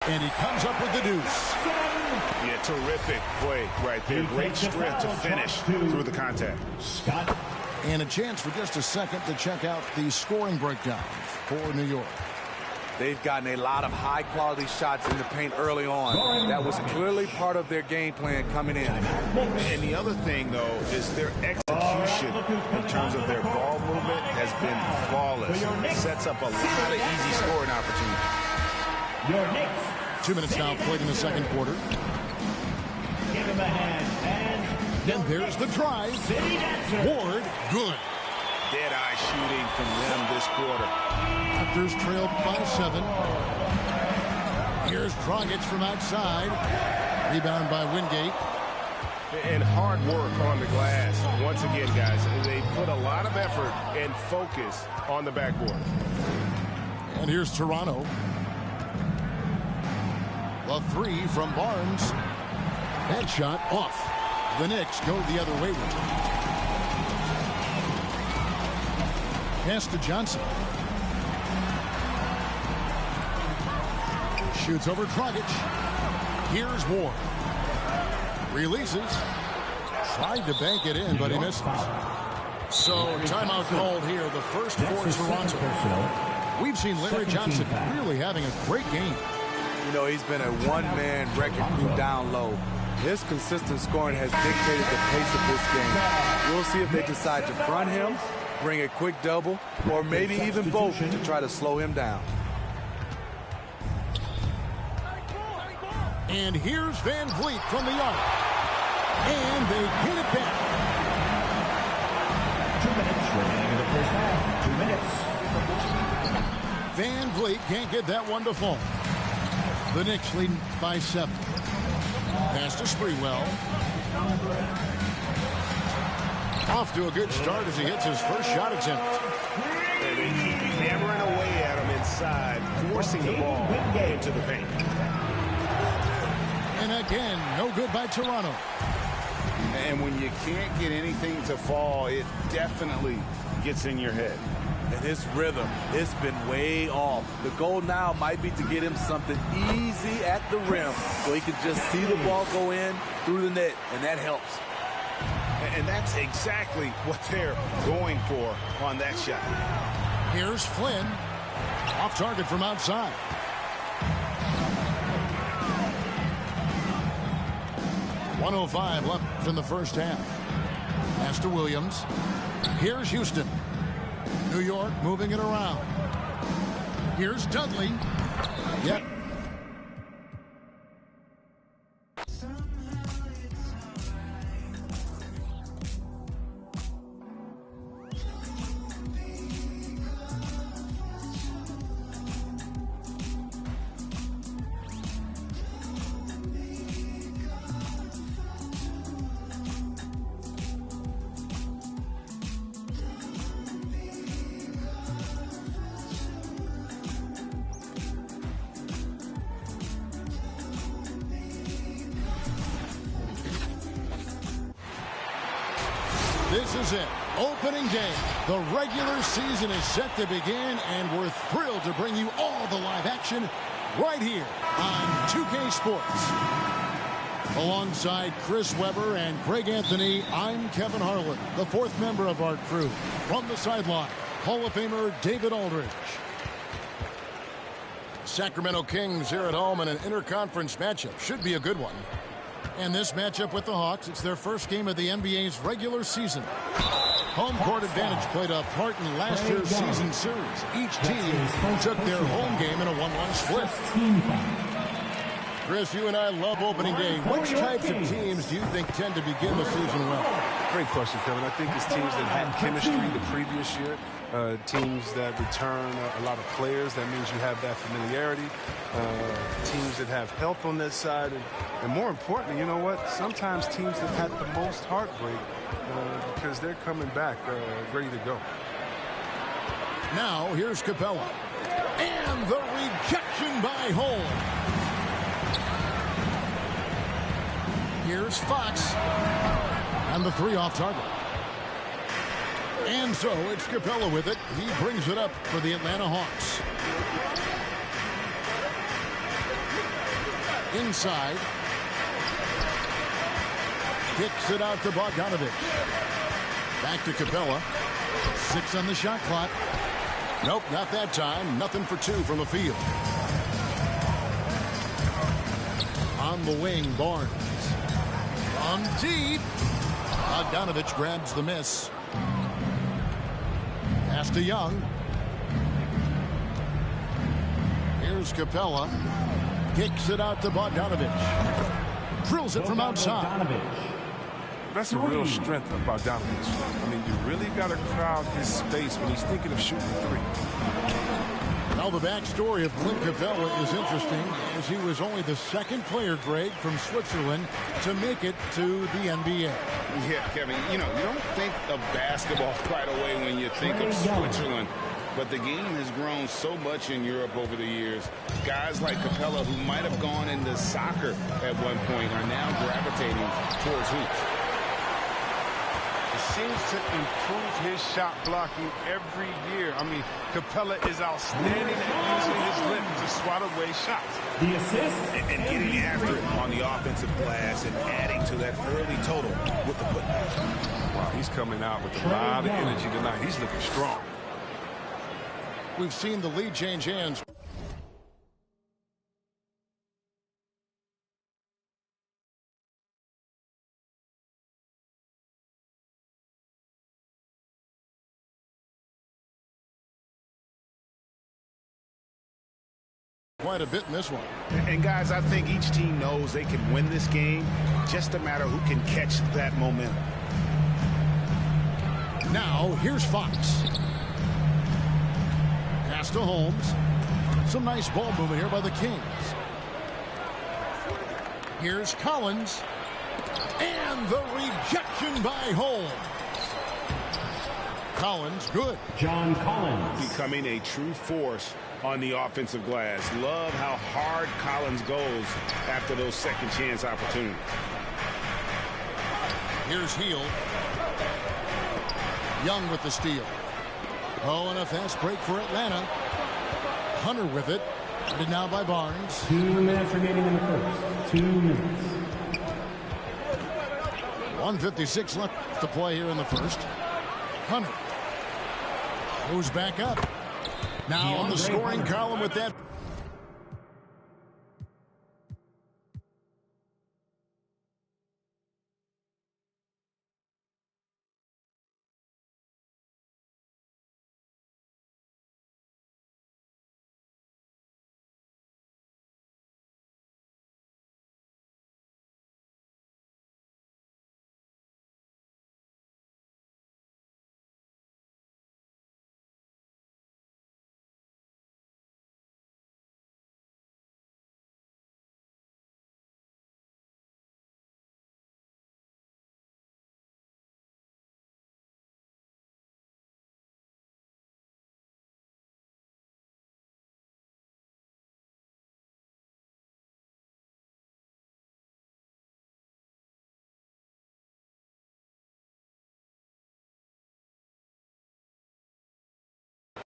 And he comes up with the deuce. Yeah, terrific play right there. Great strength to finish through the contact. And a chance for just a second to check out the scoring breakdown for New York. They've gotten a lot of high-quality shots in the paint early on. That was clearly part of their game plan coming in. And the other thing, though, is their execution in terms of their ball movement has been flawless. It sets up a lot of easy scoring opportunities. 2 minutes now played in the second quarter. Give him a hand. Then there's the drive. Ward, good. Dead-eye shooting from them this quarter. Raptors trailed by 7. Here's Dragic from outside. Rebound by Wingate. And hard work on the glass. Once again, guys, they put a lot of effort and focus on the backboard. And here's Toronto. The 3 from Barnes. Headshot off. The Knicks go the other way with it. Pass to Johnson. Shoots over Dragic. Here's Ward. Releases. Tried to bank it in, but he misses. So, timeout called here. The first for Toronto. We've seen Larry Johnson really having a great game. You know, he's been a one-man wrecking crew down low. His consistent scoring has dictated the pace of this game. We'll see if they decide to front him, bring a quick double, or maybe even both to try to slow him down. And here's Van Vliet from the arc. And they hit it back. 2 minutes remaining in the first half. 2 minutes. Van Vliet can't get that one to fall. The Knicks leading by 7. Pass to Sprewell. Off to a good start as he hits his first shot attempt. And they keep hammering away at him inside, forcing the ball into the paint. And again, no good by Toronto. And when you can't get anything to fall, it definitely gets in your head. And his rhythm, it's been way off. The goal now might be to get him something easy at the rim so he can just see the ball go in through the net, and that helps. And that's exactly what they're going for on that shot. Here's Flynn. Off target from outside. .105 left in the first half. Pass to Williams. Here's Houston. New York moving it around. Here's Dudley. Yep. This is it. Opening day. The regular season is set to begin, and we're thrilled to bring you all the live action right here on 2K Sports. Alongside Chris Webber and Greg Anthony, I'm Kevin Harlan, the fourth member of our crew. From the sideline, Hall of Famer David Aldridge. Sacramento Kings here at home in an interconference matchup. Should be a good one. And this matchup with the Hawks, it's their first game of the NBA's regular season. Home court advantage played a part in last year's season series. Each team took their home game in a 1-1 split. Chris, you and I love opening day. Which types of teams do you think tend to begin the season well? Great question, Kevin. I think it's teams that had chemistry the previous year, teams that return a lot of players. That means you have that familiarity. Teams that have health on that side. And more importantly, you know what? Sometimes teams have had the most heartbreak because they're coming back ready to go. Now, here's Capella. And the rejection by Holmes. Here's Fox. And the 3 off target. And so it's Capella with it. He brings it up for the Atlanta Hawks. Inside. Kicks it out to Bogdanovich. Back to Capella. 6 on the shot clock. Nope, not that time. Nothing for 2 from the field. On the wing, Barnes. On deep. Bogdanovich grabs the miss. Pass to Young. Here's Capella. Kicks it out to Bogdanovich. Drills it from outside. That's a real strength of Bogdanovich. I mean, you really got to crowd his space when he's thinking of shooting 3. Now the backstory of Clint Capella is interesting, as he was only the second player, Greg, from Switzerland to make it to the NBA. Yeah, Kevin, you know, you don't think of basketball right away when you think of Switzerland. But the game has grown so much in Europe over the years. Guys like Capella, who might have gone into soccer at one point, are now gravitating towards hoops. He seems to improve his shot blocking every year. I mean, Capella is outstanding at using his lip to swat away shots. The assist. And getting after it on the offensive glass and adding to that early total with the putback. Wow, he's coming out with a lot of energy tonight. He's looking strong. We've seen the lead change hands. Quite a bit in this one. And guys, I think each team knows they can win this game. Just a matter who can catch that momentum. Now, here's Fox. Pass to Holmes. Some nice ball movement here by the Kings. Here's Collins. And the rejection by Holmes. Collins, good. John Collins. Becoming a true force on the offensive glass. Love how hard Collins goes after those second chance opportunities. Here's Hield. Young with the steal. Oh, and a fast break for Atlanta. Hunter with it. Guarded now by Barnes. 2 minutes remaining in the first. 2 minutes. 1:56 left to play here in the first. Hunter goes back up. Now on the scoring column with that.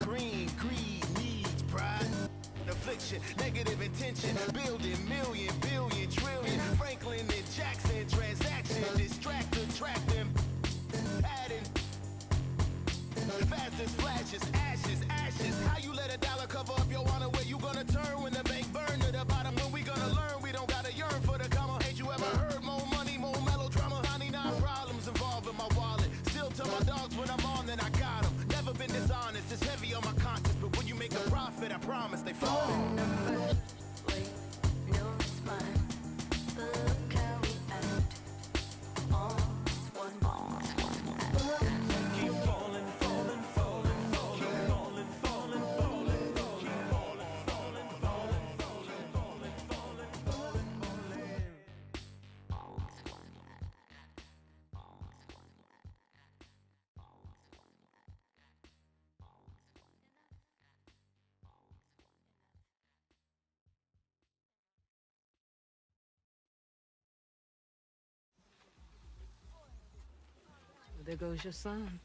Green, greed, needs, pride, affliction, negative intention, building, million, billion, trillion, Franklin and Jackson, transaction, distract, attract them, adding, fastest flashes, ashes, ashes, how you let a dollar cover up your honor, where you gonna turn when the bank burn to the bottom, when we gonna learn, we don't gotta yearn for the comma, ain't you ever heard, more money, more melodrama, 99 problems involved in my wallet, still tell my dogs when I'm on, then I got them, never been dishonest, it's heavy on my conscience, but when you make a profit, I promise they fall. There goes your son.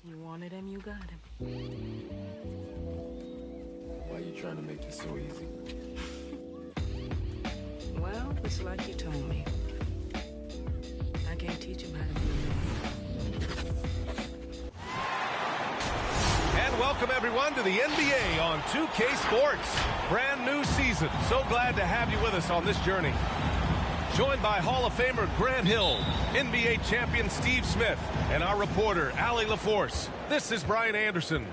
You wanted him, you got him. Why you trying to make this so easy? Well, it's like you told me. I can't teach him how to be a man. And welcome everyone to the NBA on 2K Sports. Brand new season. So glad to have you with us on this journey. Joined by Hall of Famer Grant Hill, NBA champion Steve Smith, and our reporter Allie LaForce. This is Brian Anderson.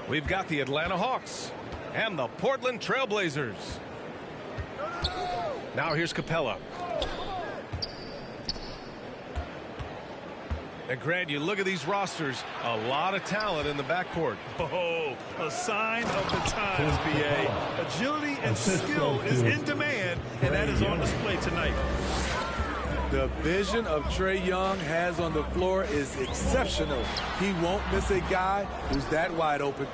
We've got the Atlanta Hawks and the Portland Trailblazers. Now here's Capella. And Grant, you look at these rosters, a lot of talent in the backcourt. Oh, a sign of the times, BA. Agility and skill is in demand, and that is on display tonight. The vision of Trae Young has on the floor is exceptional. He won't miss a guy who's that wide open.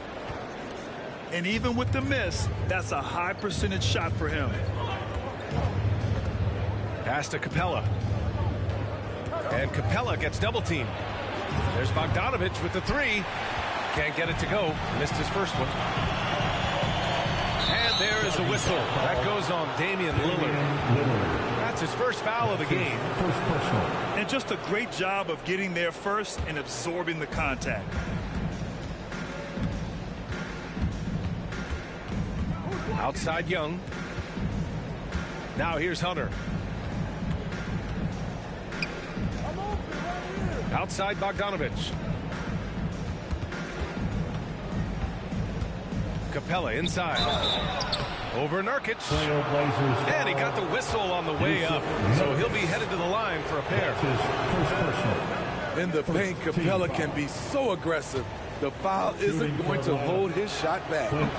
And even with the miss, that's a high percentage shot for him. Pass to Capella. And Capella gets double teamed. There's Bogdanović with the three. Can't get it to go. Missed his first one. And there is a whistle. That goes on Damian Lillard. That's his first foul of the game. And just a great job of getting there first and absorbing the contact. Outside Young. Now here's Hunter. Outside Bogdanović. Capella inside. Over Nurkic. And he got the whistle on the way up. So he'll be headed to the line for a pair. In the paint, Capella can be so aggressive. The foul isn't going to hold his shot back. And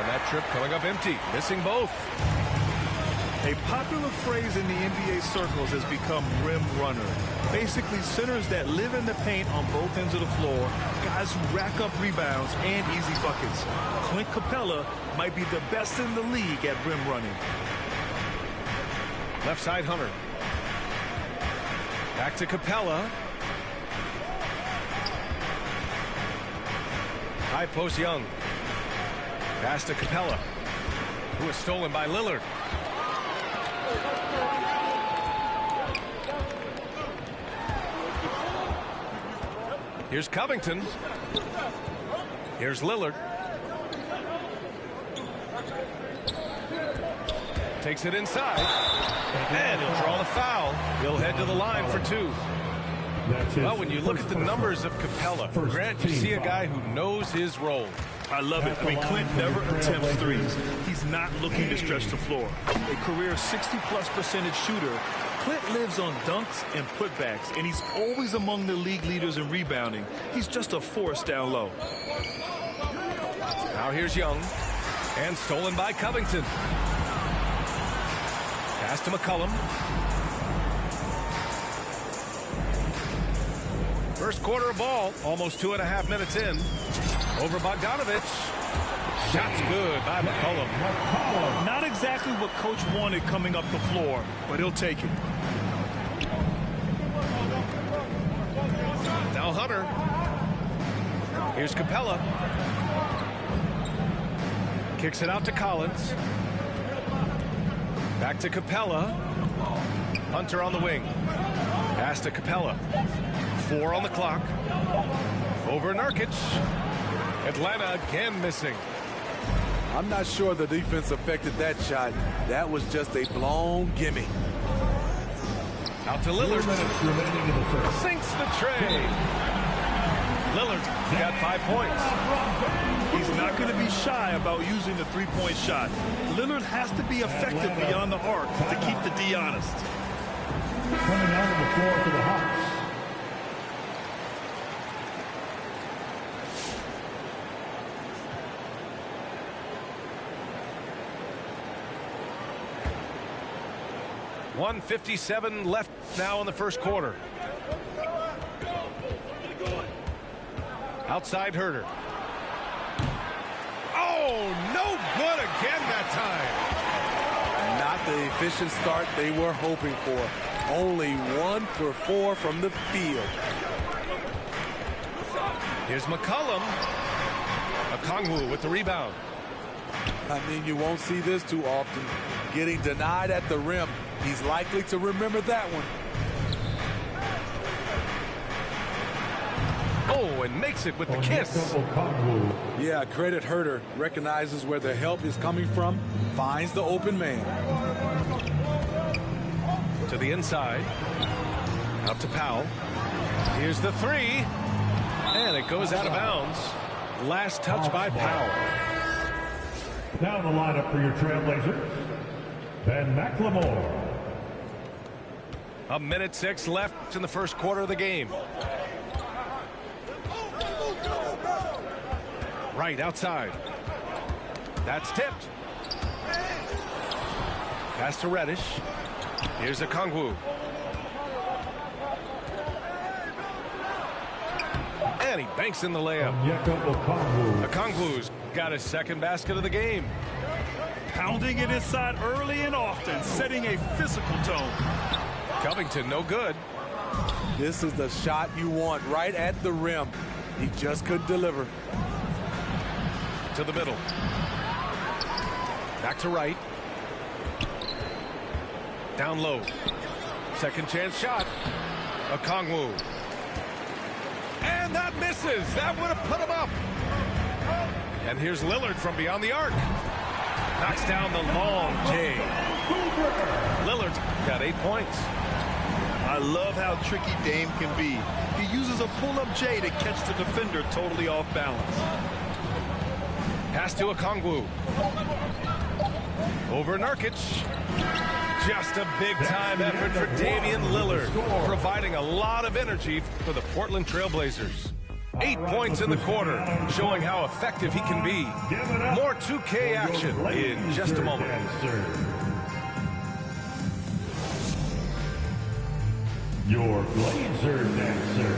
that trip coming up empty. Missing both. A popular phrase in the NBA circles has become rim runner. Basically, centers that live in the paint on both ends of the floor, guys who rack up rebounds and easy buckets. Clint Capella might be the best in the league at rim running. Left side Hunter. Back to Capella. High post Young. Pass to Capella, who was stolen by Lillard. Here's Covington. Here's Lillard. Takes it inside. And he'll draw the foul. He'll head to the line for two. Well, when you look at the numbers of Capella, Grant, you see a guy who knows his role. I love it. I mean, Clint never attempts threes. He's not looking to stretch the floor. A career 60+% shooter, Clint lives on dunks and putbacks, and he's always among the league leaders in rebounding. He's just a force down low. Now here's Young, and stolen by Covington. Pass to McCollum. First quarter of ball, almost 2.5 minutes in. Over Bogdanović. Shot's good by McCollum. Not exactly what coach wanted coming up the floor, but he'll take it. Now Hunter. Here's Capella. Kicks it out to Collins. Back to Capella. Hunter on the wing. Pass to Capella. 4 on the clock. Over Nurkic. Atlanta again missing. I'm not sure the defense affected that shot. That was just a blown gimme. Out to Lillard. Sinks the tray. Lillard got 5 points. He's not going to be shy about using the three-point shot. Lillard has to be effective beyond the arc to keep the D honest. Coming out of the floor for the Hawks. .157 left now in the first quarter. Outside Herter. Oh, no good again that time. Not the efficient start they were hoping for. Only 1 for 4 from the field. Here's McCollum. A Okongwu with the rebound. I mean, you won't see this too often. Getting denied at the rim. He's likely to remember that one. Oh, and makes it with the kiss. Yeah, credit Herter. Recognizes where the help is coming from. Finds the open man. To the inside. Out to Powell. Here's the three. And it goes out of bounds. Last touch by Powell. Now the lineup for your Trailblazers. Ben McLemore. 1:06 left in the first quarter of the game. Right outside. That's tipped. Pass to Reddish. Here's Okongwu. And he banks in the layup. Okongwu's got his second basket of the game. Pounding it inside early and often, setting a physical tone. Covington, no good. This is the shot you want right at the rim. He just couldn't deliver. To the middle. Back to right. Down low. Second chance shot. Okongwu. And that misses. That would have put him up. And here's Lillard from beyond the arc. Knocks down the long J. Lillard's got 8 points. I love how tricky Dame can be. He uses a pull-up J to catch the defender totally off balance. Pass to Okongwu. Over Nurkic. Just a big-time effort for Damian Lillard, providing a lot of energy for the Portland Trailblazers. 8 points in the quarter, showing how effective he can be. More 2K action in just a moment. Your Blazer Dancer.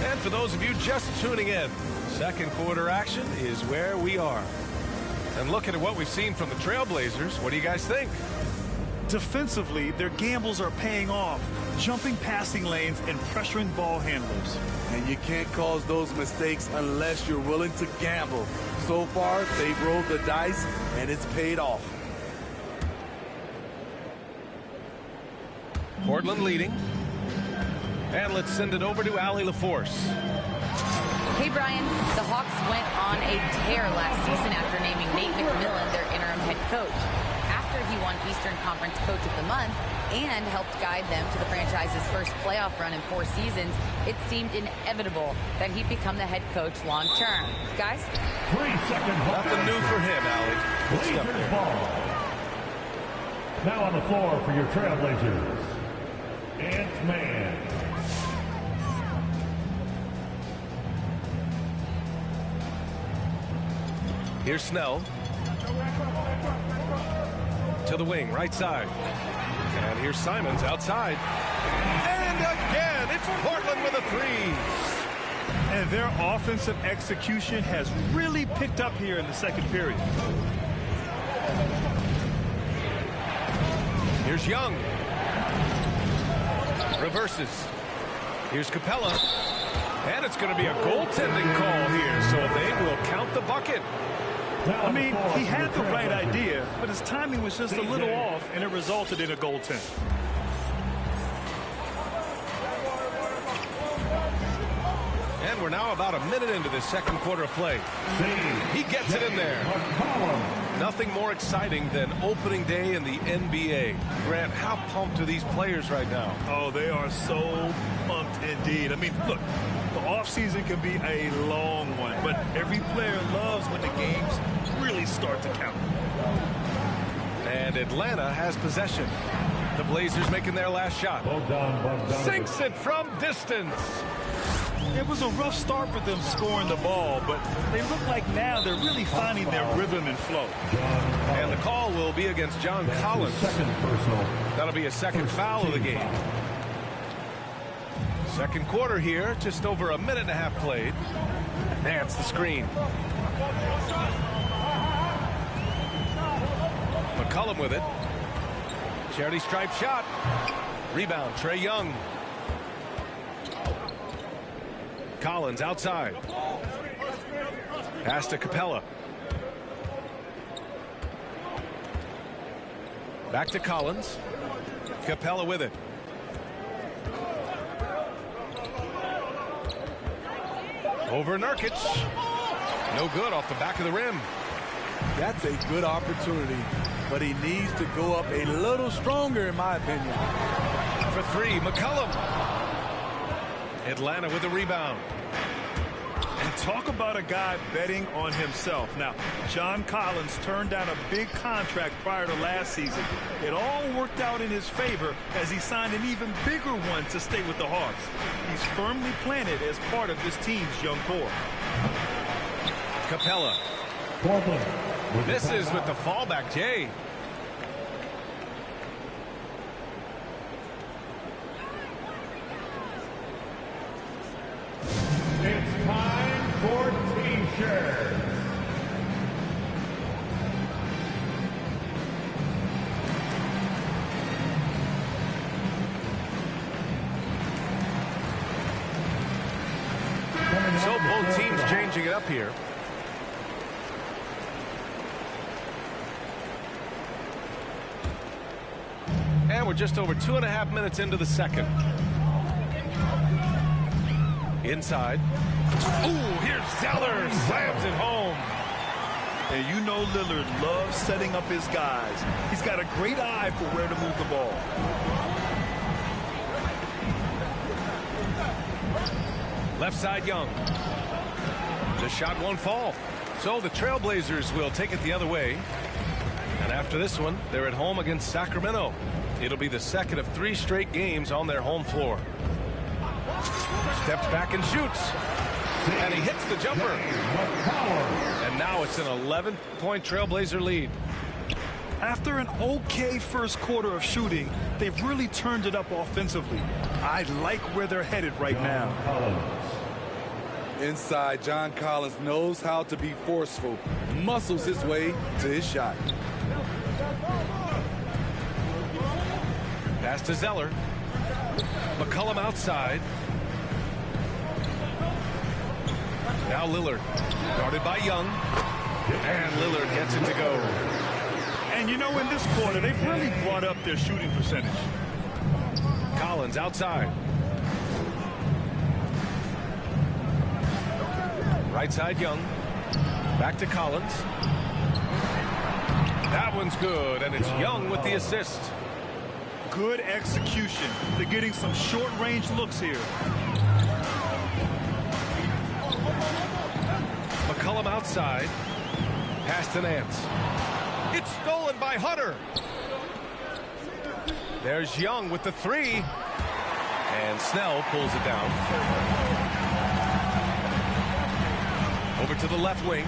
And for those of you just tuning in, second quarter action is where we are. And looking at what we've seen from the Trailblazers, what do you guys think? Defensively, their gambles are paying off, jumping passing lanes and pressuring ball handlers. And you can't cause those mistakes unless you're willing to gamble. So far, they've rolled the dice, and it's paid off. Portland leading. And let's send it over to Allie LaForce. Hey, Brian. The Hawks went on a tear last season after naming Nate McMillan their interim head coach. After he won Eastern Conference Coach of the Month and helped guide them to the franchise's first playoff run in 4 seasons, it seemed inevitable that he'd become the head coach long term. Guys? 3 seconds. Nothing new for him, Allie. Good stuff there. Ball. Now on the floor for your Trailblazers, Ant-Man. Here's Snell. To the wing, right side. And here's Simons outside. And again, it's Portland with a three. And their offensive execution has really picked up here in the second period. Here's Young. Reverses. Here's Capella. And it's going to be a goaltending call here, so they will count the bucket. I mean, he had the right idea, but his timing was just a little off, and it resulted in a goaltend. And we're now about a minute into this second quarter of play. He gets it in there. Nothing more exciting than opening day in the NBA. Grant, how pumped are these players right now? Oh, they are so pumped indeed. I mean, look, the offseason can be a long one, but every player loves when the games really start to count. And Atlanta has possession. The Blazers making their last shot. Sinks it from distance. It was a rough start for them scoring the ball, but they look like now they're really finding their rhythm and flow. And the call will be against John Collins. That'll be a second foul of the game. Second quarter here, just over a minute and a half played. That's the screen. McCollum with it. Charity stripe shot. Rebound, Trae Young. Collins outside. Pass to Capella. Back to Collins. Capella with it. Over Nurkic. No good off the back of the rim. That's a good opportunity, but he needs to go up a little stronger, in my opinion. For three, McCollum. Atlanta with a rebound. And talk about a guy betting on himself. Now, John Collins turned down a big contract prior to last season. It all worked out in his favor as he signed an even bigger one to stay with the Hawks. He's firmly planted as part of this team's young core. Capella. Misses with the fallback, Jay. It's time for T-shirts. So both teams changing it up here. And we're just over 2.5 minutes into the second. Inside. Ooh, here's Zeller. Slams it home. And you know Lillard loves setting up his guys. He's got a great eye for where to move the ball. Left side, Young. The shot won't fall. So the Trailblazers will take it the other way. And after this one, they're at home against Sacramento. It'll be the second of 3 straight games on their home floor. Steps back and shoots. And he hits the jumper. And now it's an 11-point Trailblazer lead. After an okay first quarter of shooting, they've really turned it up offensively. I like where they're headed right now. Inside, John Collins knows how to be forceful, muscles his way to his shot. Pass to Zeller. McCollum outside. Now Lillard. Guarded by Young. And Lillard gets it to go. And you know, in this quarter, they've really brought up their shooting percentage. Collins outside. Right side, Young. Back to Collins. That one's good, and it's Young with the assist. Good execution. They're getting some short-range looks here. McCollum outside. Pass to Nance. It's stolen by Hunter. There's Young with the 3. And Snell pulls it down. Over to the left wing.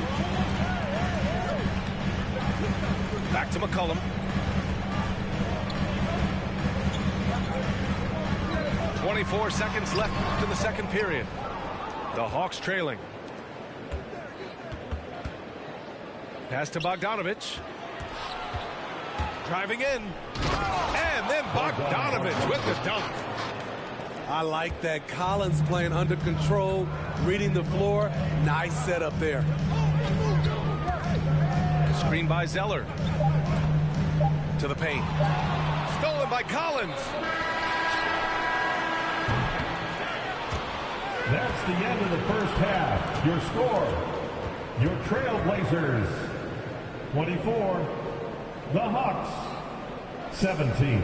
Back to McCollum. 24 seconds left to the second period. The Hawks trailing. Pass to Bogdanovich. Driving in. And then Bogdanovich with the dunk. I like that. Collins playing under control, reading the floor. Nice setup there. Screen by Zeller. To the paint. Stolen by Collins. That's the end of the first half. Your score, your Trailblazers, 24. The Hawks, 17.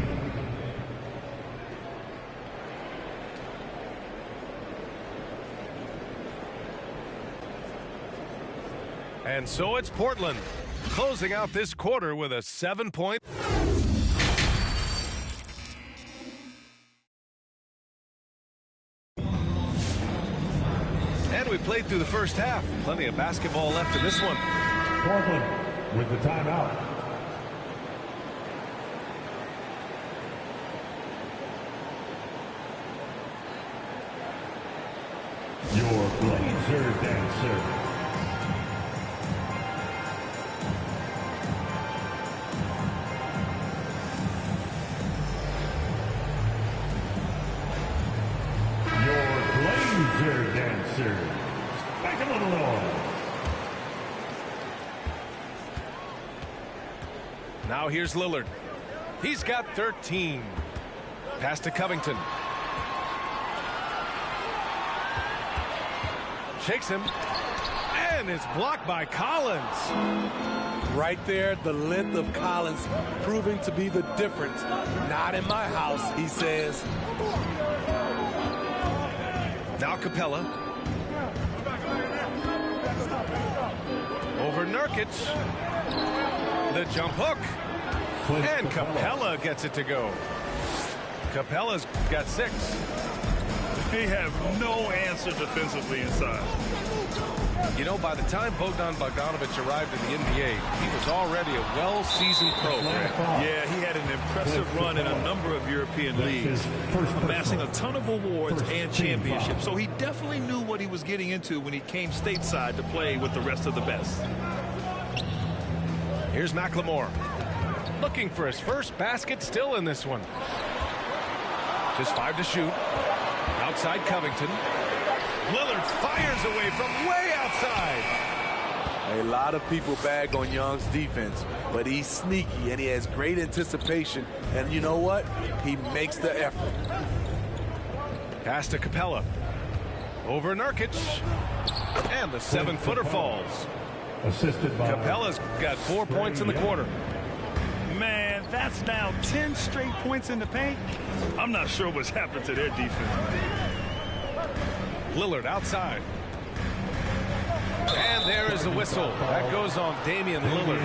And so it's Portland, closing out this quarter with a 7-point. And we played through the first half. Plenty of basketball left in this one. Portland with the timeout. Your Blazer dancer. Dancers. Make a little noise. Now here's Lillard. He's got 13. Pass to Covington. Shakes him. And it's blocked by Collins. Right there, the length of Collins proving to be the difference. Not in my house, he says. Now Capella. Over Nurkic. The jump hook. And Capella gets it to go. Capella's got 6. They have no answer defensively inside. You know, by the time Bogdan Bogdanovic arrived in the NBA, he was already a well-seasoned pro. Yeah, he had an impressive run in a number of European leagues, amassing a ton of awards and championships. So he definitely knew what he was getting into when he came stateside to play with the rest of the best. Here's McLemore. Looking for his first basket, still in this one. Just 5 to shoot. Outside Covington. Lillard fires away from way outside. A lot of people bag on Young's defense, but he's sneaky and he has great anticipation. And you know what? He makes the effort. Pass to Capella. Over Nurkic. And the 7-footer falls. Assisted by Capella's got 4 points in the quarter. Man, that's now 10 straight points in the paint. I'm not sure what's happened to their defense. Lillard outside. And there is the whistle. That goes on Damian Lillard.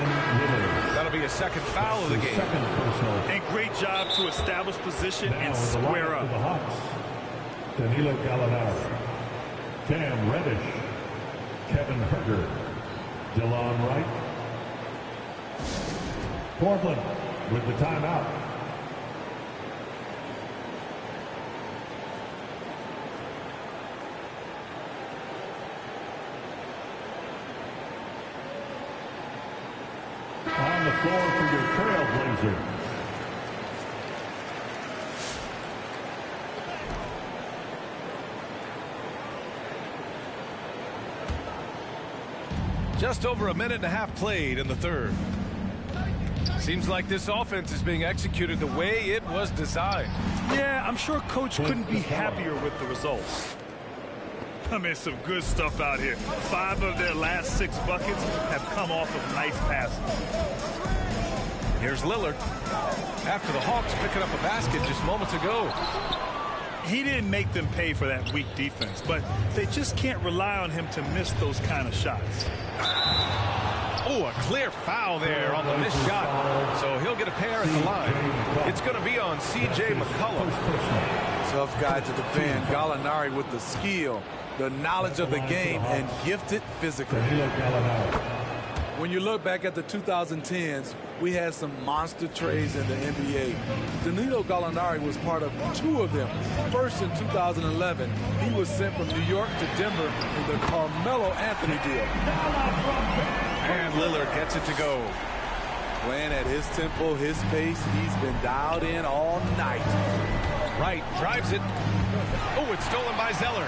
That'll be a second foul of the game. And great job to establish position and square up. The Hawks. Danilo Gallinari, Cam Reddish, Kevin Huerter, DeLon Wright. Portland with the timeout. On the floor for your Trailblazers. Just over a minute and a half played in the third. Seems like this offense is being executed the way it was designed. Yeah, I'm sure Coach couldn't be happier with the results. I mean, some good stuff out here. 5 of their last 6 buckets have come off of nice passes. Here's Lillard. After the Hawks picking up a basket just moments ago. He didn't make them pay for that weak defense, but they just can't rely on him to miss those kind of shots. Oh, a clear foul there on the missed shot. So he'll get a pair at the line. It's going to be on C.J. McCollum. Tough guy to defend. Gallinari with the skill, the knowledge of the game, and gifted physically. When you look back at the 2010s, we had some monster trades in the NBA. Danilo Gallinari was part of 2 of them. First in 2011, he was sent from New York to Denver in the Carmelo Anthony deal. And Lillard gets it to go. Playing at his tempo, his pace, he's been dialed in all night. Wright drives it. Oh, it's stolen by Zeller.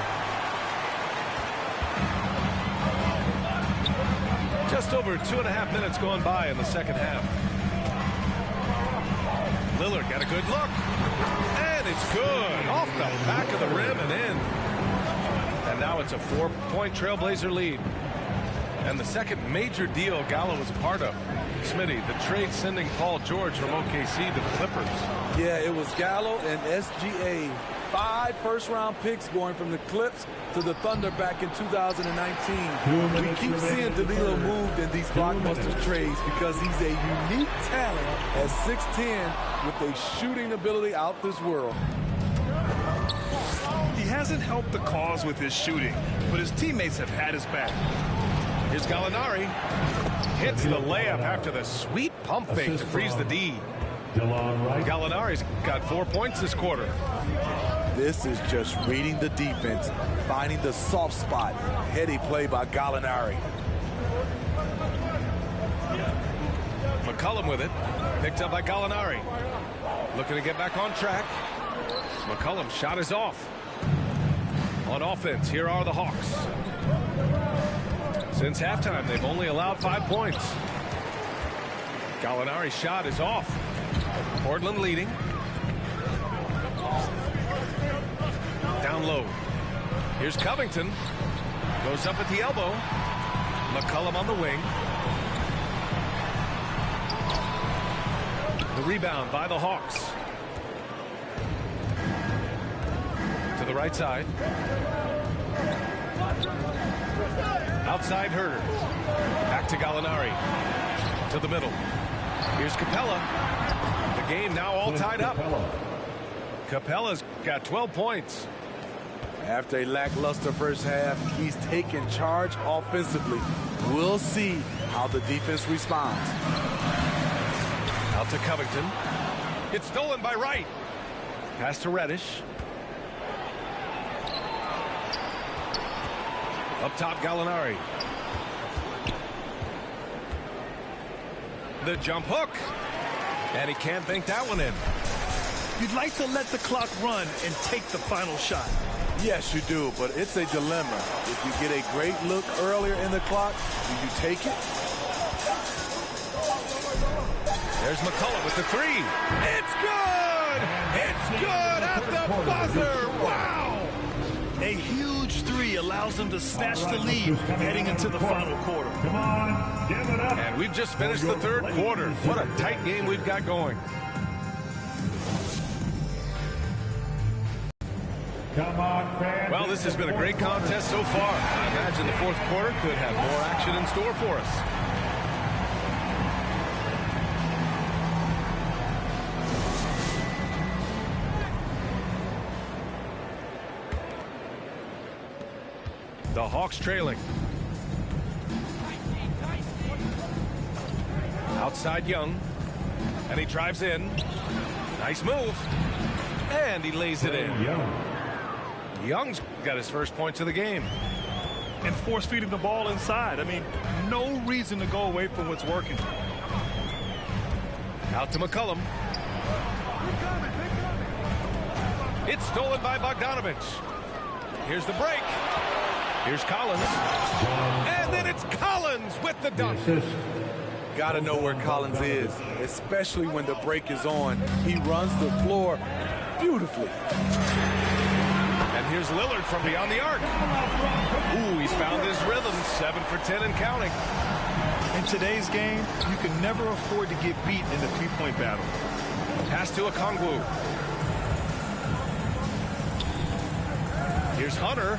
Just over 2.5 minutes gone by in the second half. Lillard got a good look. And it's good. Off the back of the rim and in. And now it's a 4-point Trailblazer lead. And the second major deal Gallo was a part of. Smitty, the trade sending Paul George from OKC to the Clippers. Yeah, it was Gallo and SGA. 5 first-round picks going from the Clips to the Thunder back in 2019. We keep seeing Danilo moved in these blockbuster trades because he's a unique talent at 6'10" with a shooting ability out this world. He hasn't helped the cause with his shooting, but his teammates have had his back. Here's Gallinari. Hits the layup after the sweet pump fake to freeze the D. Gallinari's got 4 points this quarter. This is just reading the defense, finding the soft spot. Heady play by Gallinari. McCollum with it. Picked up by Gallinari. Looking to get back on track. McCollum's shot is off. On offense, here are the Hawks. Since halftime, they've only allowed 5 points. Gallinari's shot is off. Portland leading. Down low. Here's Covington. Goes up at the elbow. McCollum on the wing. The rebound by the Hawks. To the right side. Outside Herter. Back to Gallinari. To the middle. Here's Capella. The game now all tied up. Capella's got 12 points. After a lackluster first half, he's taken charge offensively. We'll see how the defense responds. Out to Covington. It's stolen by Wright. Pass to Reddish. Up top, Gallinari. The jump hook. And he can't bank that one in. You'd like to let the clock run and take the final shot. Yes, you do, but it's a dilemma. If you get a great look earlier in the clock, do you take it? There's McCollum with the three. It's good! It's good at the buzzer! Wow! A huge three allows them to snatch the lead heading into the final quarter. Come on, give it up. And we've just finished the third quarter. What a tight game we've got going. Come on, fans. Well, this has been a great contest so far. I imagine the fourth quarter could have more action in store for us. The Hawks trailing. Outside Young. And he drives in. Nice move. And he lays it in. Young's got his first points of the game. And force feeding the ball inside. I mean, no reason to go away from what's working. Out to McCollum. It's stolen by Bogdanovich. Here's the break. Here's Collins. And then it's Collins with the dunk. Got to know where Collins is, especially when the break is on. He runs the floor beautifully. And here's Lillard from beyond the arc. Ooh, he's found his rhythm. 7 for 10 and counting. In today's game, you can never afford to get beat in the three-point battle. Pass to Okongwu. Here's Hunter.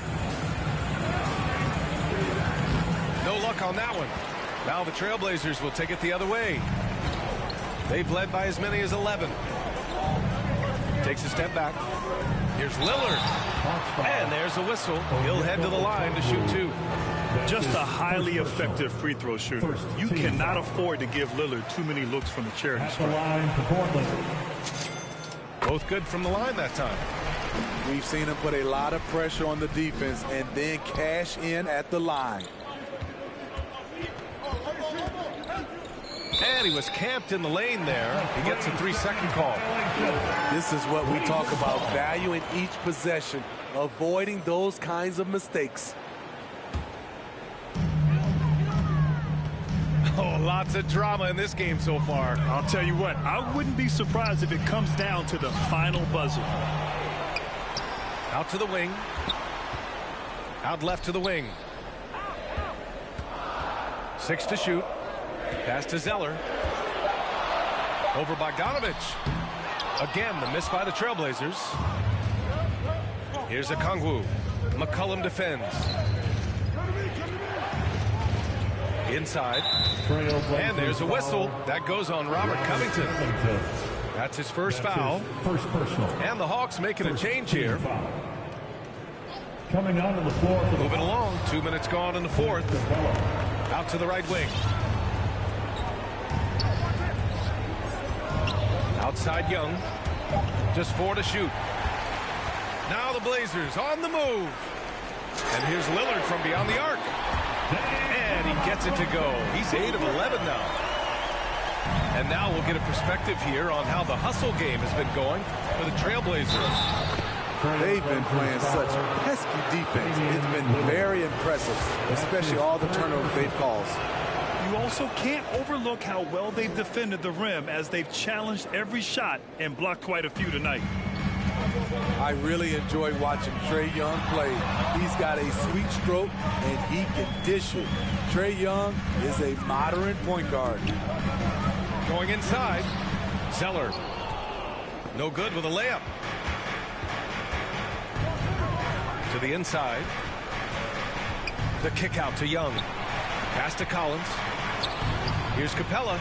No luck on that one. Now the Trailblazers will take it the other way. They've led by as many as 11. Takes a step back. Here's Lillard. And there's a whistle. He'll head to the line to shoot 2. Just a highly effective free throw shooter. You cannot afford to give Lillard too many looks from the charity stripe. Line to Portland. Both good from the line that time. We've seen him put a lot of pressure on the defense and then cash in at the line. And he was camped in the lane there. He gets a 3-second call. This is what we talk about, valuing each possession, avoiding those kinds of mistakes. Oh, lots of drama in this game so far. I'll tell you what, I wouldn't be surprised if it comes down to the final buzzer. Out to the wing. Out left to the wing. 6 to shoot. Pass to Zeller. Over Bogdanovich. Again, the miss by the Trailblazers. Here's Okongwu. McCollum defends. Inside. And there's a whistle. That goes on Robert Covington. That's his first foul. First personal. And the Hawks making a change here. Coming onto the floor for the Moving along. 2 minutes gone in the fourth. Out to the right wing. Outside Young. Just 4 to shoot. Now the Blazers on the move. And here's Lillard from beyond the arc. And he gets it to go. He's 8 of 11 now. And now we'll get a perspective here on how the hustle game has been going for the Trailblazers. They've been playing such pesky defense. It's been very impressive, especially all the turnovers they've caused. You also can't overlook how well they've defended the rim as they've challenged every shot and blocked quite a few tonight. I really enjoy watching Trae Young play. He's got a sweet stroke, and he can dish it. Trae Young is a modern point guard. Going inside, Zeller. No good with a layup. To the inside. The kick out to Young. Pass to Collins. Here's Capella.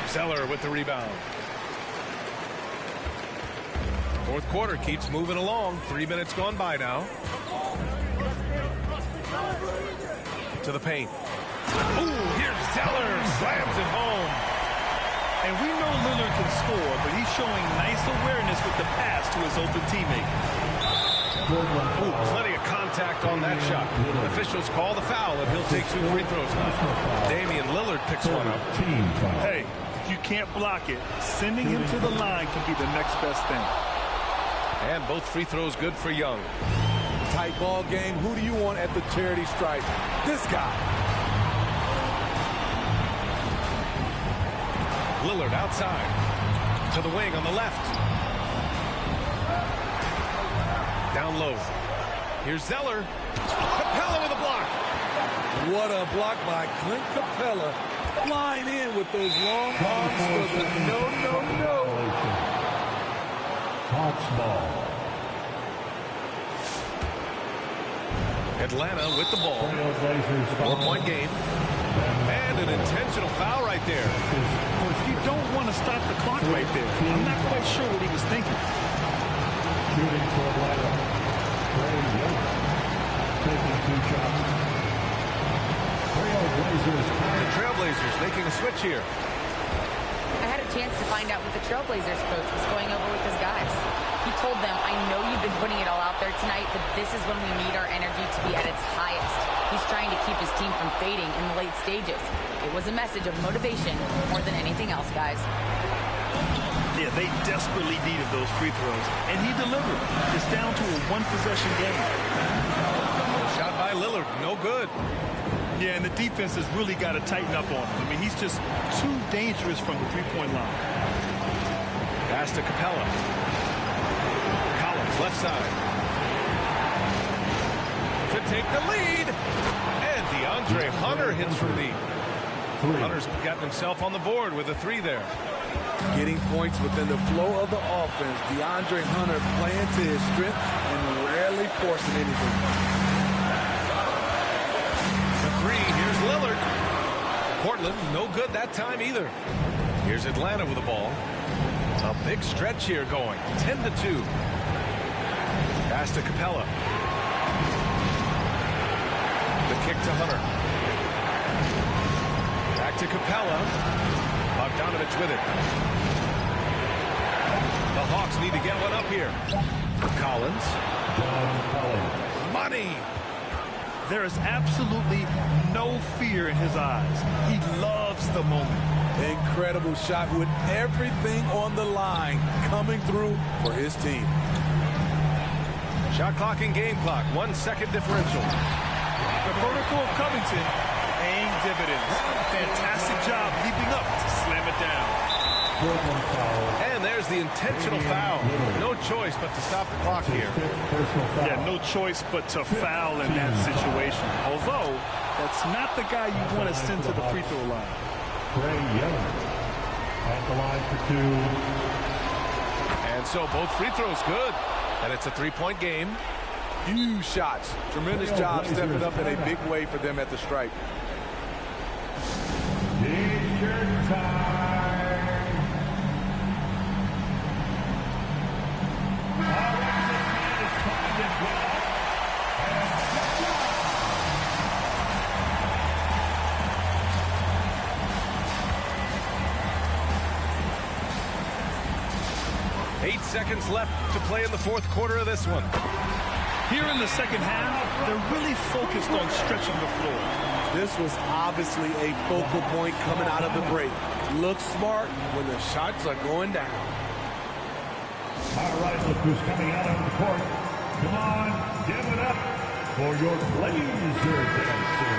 Zeller with the rebound. Fourth quarter keeps moving along. 3 minutes gone by now. To the paint. Ooh, here's Zeller. Slams it home. And we know Lillard can score, but he's showing nice awareness with the pass to his open teammate. Ooh, plenty of contact on that shot. Officials call the foul, and he'll take 2 free throws now. Damian Lillard picks one up. Hey, if you can't block it, sending him to the line can be the next best thing. And both free throws good for Young. Tight ball game. Who do you want at the charity stripe? This guy. Lillard outside. To the wing on the left. Down low. Here's Zeller. Capella with a block. What a block by Clint Capella. Flying in with those long arms for the no. Hawks ball. Atlanta with the ball. 4-point game. And an intentional foul right there. Of course, you don't want to stop the clock right there. I'm not quite sure what he was thinking. Shooting for Atlanta. Trae Young taking 2 shots. The Trailblazers making a switch here. I had a chance to find out what the Trailblazers coach was going over with his guys. He told them, I know you've been putting it all out there tonight, but this is when we need our energy to be at its highest. He's trying to keep his team from fading in the late stages. It was a message of motivation more than anything else, guys. Yeah, they desperately needed those free throws, and he delivered. It's down to a 1-possession game. Shot by Lillard, no good. Yeah, and the defense has really got to tighten up on him. I mean, he's just too dangerous from the three-point line. Pass to Capella. Collins, left side. To take the lead. And DeAndre Hunter hits from deep. Hunter's gotten himself on the board with a 3 there. Getting points within the flow of the offense. DeAndre Hunter playing to his strengths and rarely forcing anything. The 3, here's Lillard. Portland, no good that time either. Here's Atlanta with the ball. A big stretch here going. 10-2. Pass to Capella. The kick to Hunter. Back to Capella. Bogdanovich with it. The Hawks need to get one up here. Collins. Money. There is absolutely no fear in his eyes. He loves the moment. Incredible shot with everything on the line coming through for his team. Shot clock and game clock. 1 second differential. The vertical of Covington paying dividends. Fantastic job leaping up to slam it down. And there's the intentional foul. No choice but to stop the clock here. Yeah, no choice but to foul in that situation. Although, that's not the guy you want to send to the free throw line. Trae Young at the line for 2. And so both free throws good. And it's a 3-point game. Huge shots. Tremendous job stepping up in a big way for them at the stripe. T-shirt time. 8 seconds left to play in the fourth quarter of this one. Here in the second half, they're really focused on stretching the floor. This was obviously a focal point coming out of the break. Look smart when the shots are going down. All right, look who's coming out on the court. Come on, give it up for your Blazer dancer.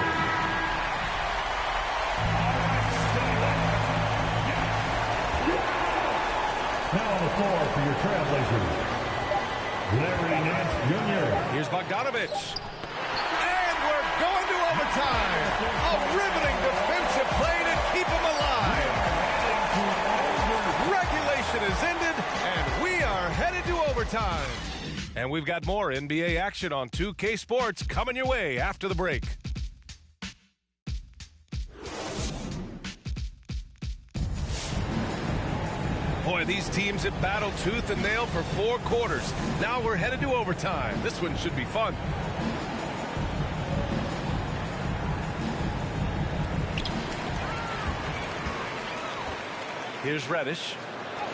the floor for your Trailblazers, Larry Nance Jr. Here's Bogdanovich. And we're going to overtime. A riveting defensive play to keep him alive. Regulation is ended, and we are headed to overtime. And we've got more NBA action on 2K Sports coming your way after the break. Boy, these teams have battled tooth and nail for 4 quarters. Now we're headed to overtime. This one should be fun. Here's Reddish.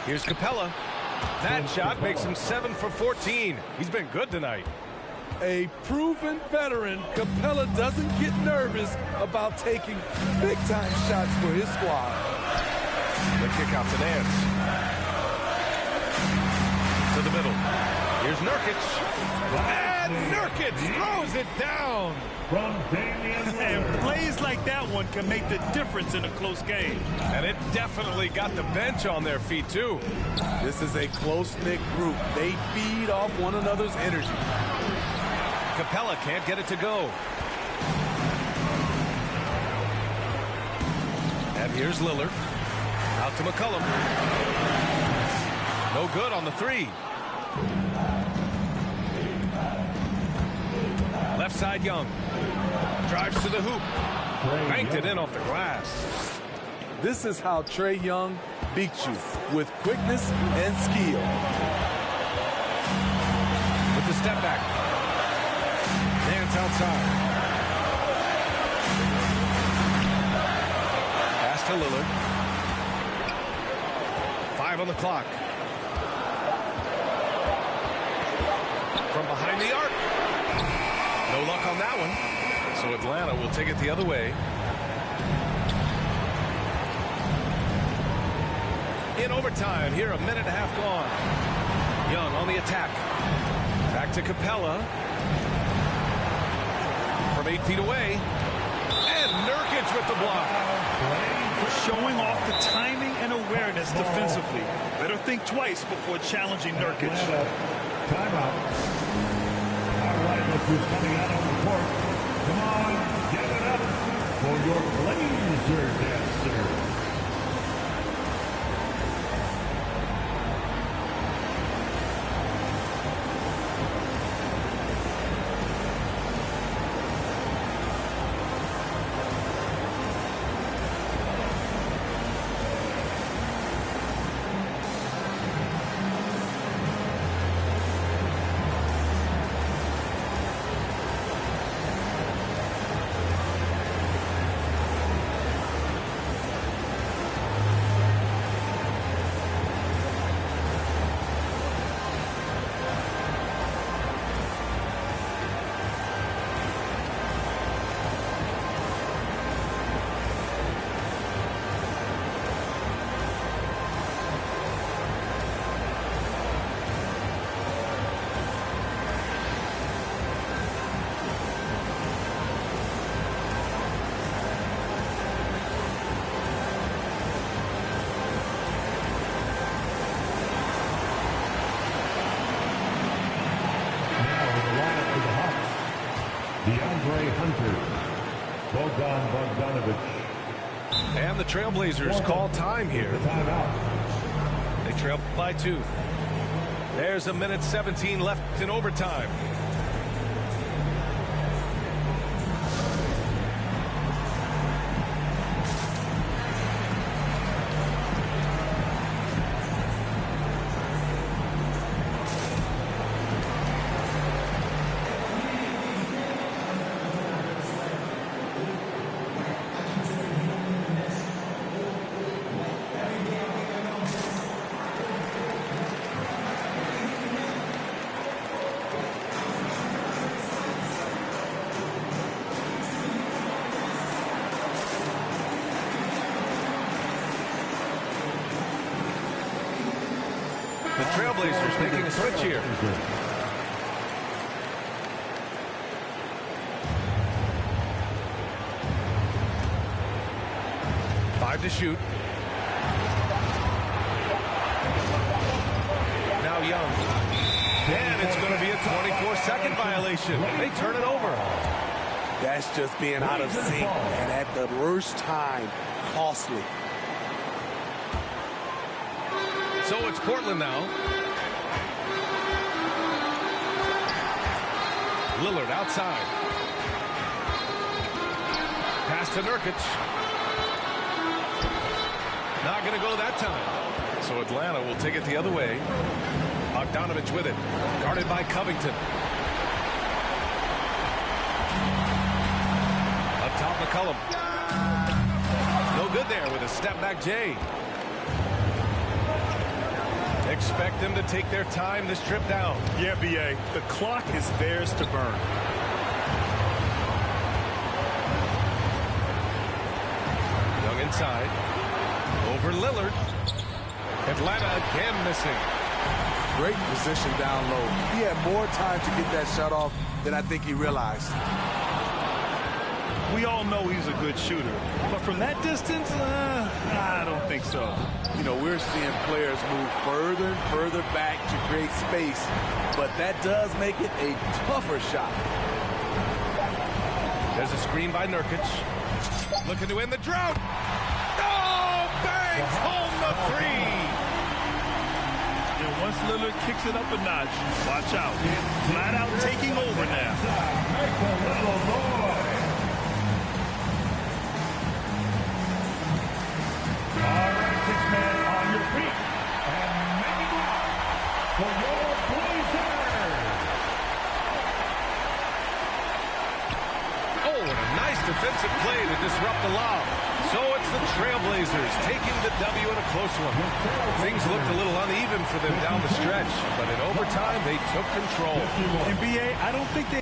Here's Capella. That shot makes him 7 for 14. He's been good tonight. A proven veteran, Capella doesn't get nervous about taking big-time shots for his squad. The kick out to Nance. To the middle. Here's Nurkic. And Nurkic throws it down. From Damian And plays like that one can make the difference in a close game. And it definitely got the bench on their feet, too. This is a close-knit group. They feed off one another's energy. Capella can't get it to go. And here's Lillard. Out to McCollum. No good on the 3. Left side, Young. Drives to the hoop. Banked it in off the glass. This is how Trae Young beats you, with quickness and skill. With the step back. Nance outside. Pass to Lillard. 5 on the clock. From behind the arc. No luck on that one. So Atlanta will take it the other way. In overtime, here a minute and a half gone. Young on the attack. Back to Capella. From 8 feet away. And Nurkic with the block. Showing off the timing and awareness defensively. Better think twice before challenging Nurkic. Timeout. All right, look who's coming out on the court. Come on, give it up for your Blazer dancer. DeAndre Hunter, Bogdan Bogdanovich. And the Trailblazers call time here. They trail by 2. There's a minute 17 left in overtime. The Trailblazers making a switch here. Five to shoot. Young. And it's going to be a 24-second violation. They turn it over. That's just being out of sync, and at the worst time, costly. So it's Portland now. Lillard outside. Pass to Nurkic. Not going to go that time. So Atlanta will take it the other way. Bogdanovich with it. Guarded by Covington. Up top, McCollum. No good there with a step-back Jay. Expect them to take their time this trip down. Yeah, B.A. The clock is theirs to burn. Young inside. Over Lillard. Atlanta again missing. Great position down low. He had more time to get that shot off than I think he realized. We all know he's a good shooter, but from that distance, I don't think so. You know, we're seeing players move further and further back to create space, but that does make it a tougher shot. There's a screen by Nurkic. Looking to end the drought. Oh, bangs home the three. And once Lillard kicks it up a notch, watch out. Flat out taking over now. All right, 6-man on your feet. And making way for your Blazers. Oh, and a nice defensive play to disrupt the lob. So it's the Trailblazers taking the W in a close one. Things looked a little uneven for them down the stretch, but in overtime, they took control. And B.A., I don't think they